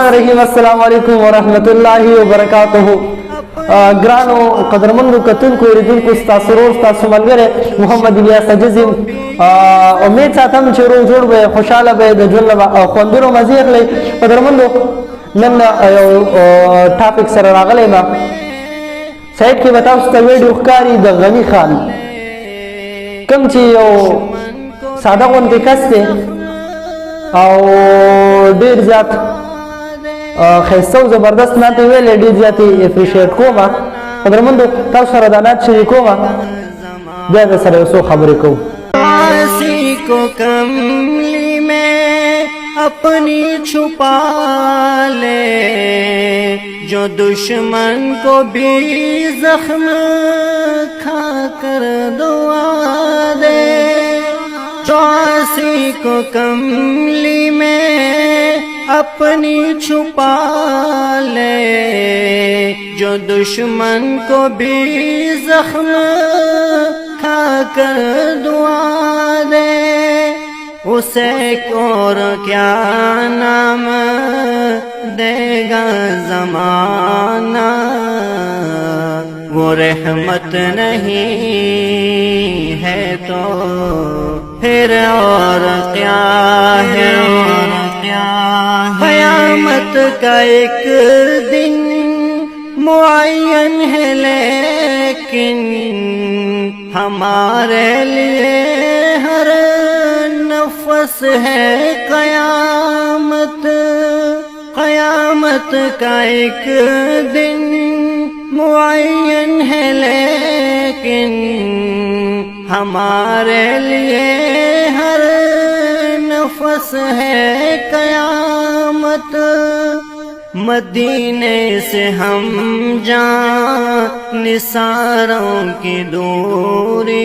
الرحمن الرحیم السلام علیکم ورحمۃ اللہ وبرکاتہ گرانو قدرمنو کتونکو اوریدونکو ستاسو ورور ستاسو ملګری محمد الیاس عجزي امید ساتم چې روغ جوړ به خوشحاله به د ژوند له خوندونو مزې اخلئ قدرمنو نن یو ټاپک سره راغلی یم سایډ کې به تاسو ته ویډیو ښکاري د غني خان کوم چې یو ساده غوندې کس دی او ډېر زیات ښایسته او زبردست نعت یې ویلی ډېر زیات یې اپریشیټ کوم قدرمندو تاسو سره دا نعت شریکوم بیا در سره یو څو خبرې کوو کو کملی میں اپنی چھپا لے جو دشمن کو بھی زخم کھا کر دعا دے چوسی کو کملی میں اپنی چھپا لے جو دشمن کو بھی زخم کھا کر دعا دے اسے اور کیا نام دے گا زمانہ وہ رحمت نہیں ہے تو پھر اور کیا ہے قیامت کا ایک دن معین ہے لیکن ہمارے لیے ہر نفس ہے قیامت قیامت کا ایک دن معین ہے لیکن ہمارے لیے ہر نفس ہے قیامت مدینے سے ہم جان نثاروں کی دوری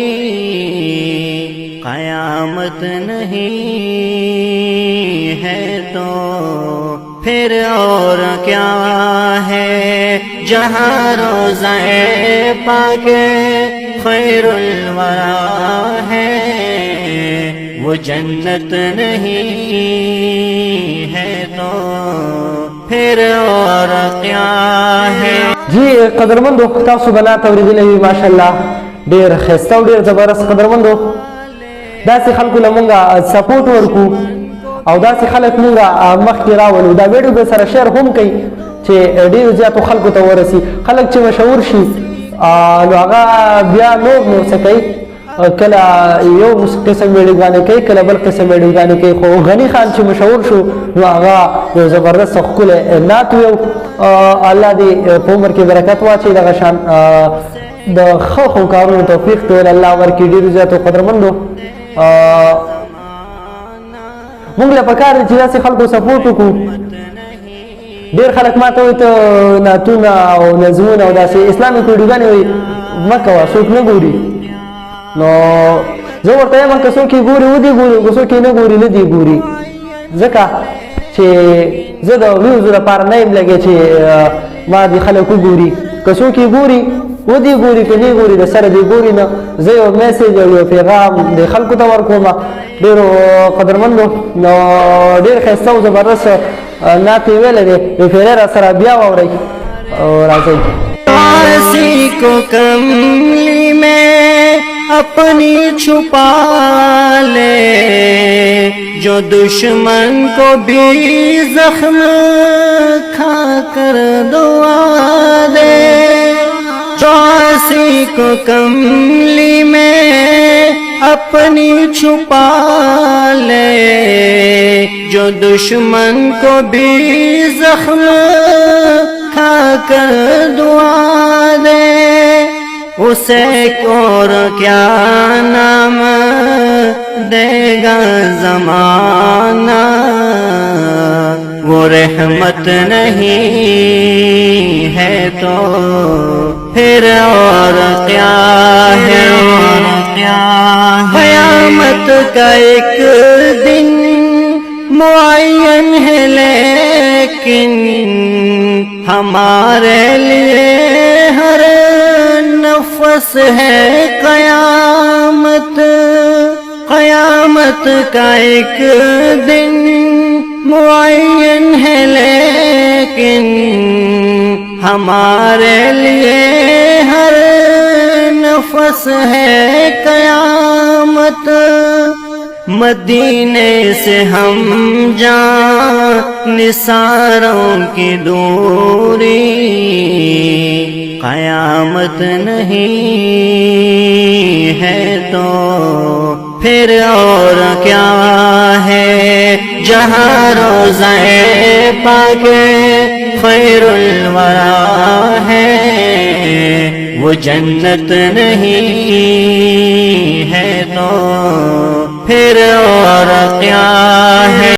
قیامت نہیں ہے تو پھر اور کیا ہے جہاں روضہ پاک خیر الورا ہے وہ جنت نہیں ہے تو پھر اور کیا ہے جی قدرمندو تاسو به نعت اورېدلی وي ماشاءالله ډېر ښایسته او ډېر زبردست قدرمندو داسې خلکو له مونږ سپورټ ورکو او داسې خلک مونږ مخکې راولو دا ویډیو به سره شیر هم کوي چې ډېرو زیاتو خلکو ته ورسي خلک چې مشهور شي نو هغه بیا نور څه کوي کله یو قسم ویډیوګانې کوي کله بل قسم ویډیوګانې کوي خو غني خان چې مشهور شو نو هغه یو زبردست ښکلی نعت ویو الله دې په عمر کې برکت واچوي دغه شان د ښه ښو کارونو توفیق ته ولې الله ورکړي ډېرو زیاتو قدرمندو موږ له پکار دی چې داسې خلکو سپورټ وکړو ډېر خلک ما ته وایي ته نعتونه او نظمونه او داسې اسلامي ویډیوګانې وایي مه کوه څوک نه ګوري نو زه ورته یم که څوک یې ګوري ودې ګوري که څوک یې نه ګوري نه دې ګوري ځکه چې زه د ویوزو لپاره نه یم لګی چې ما دې خلک وګوري که څوک یې ګوري ودې ګوري که نه ګوري د سره دې ګوري نه زه یو میسیج او یو پیغام د خلکو ته ورکوم ډېرو قدرمندو نو ډېر ښایسته او زبردست نعت یې ویلی دی یو پیری را سره بیا واورئ راځئ کو کملی میں اپنی چھپا لے جو دشمن کو بھی زخم کھا کر دعا دے چوسی کو کملی میں اپنی چھپا لے جو دشمن کو بھی زخم کھا کر دعا دے اسے اور کیا نام دے گا زمانہ وہ رحمت نہیں ہے تو پھر اور کیا ہے قیامت کا ایک دن معین ہے لیکن ہمارے لیے ہر نفس ہے قیامت قیامت کا ایک دن معین ہے لیکن ہمارے لیے ہر نفس ہے قیامت، مدینے سے ہم جان نثاروں کی دوری، قیامت نہیں ہے تو پھر اور کیا ہے، جہاں روضہ پاک خیر الورا ہے، وہ جنت نہیں ہے تو پھر اور کیا ہے۔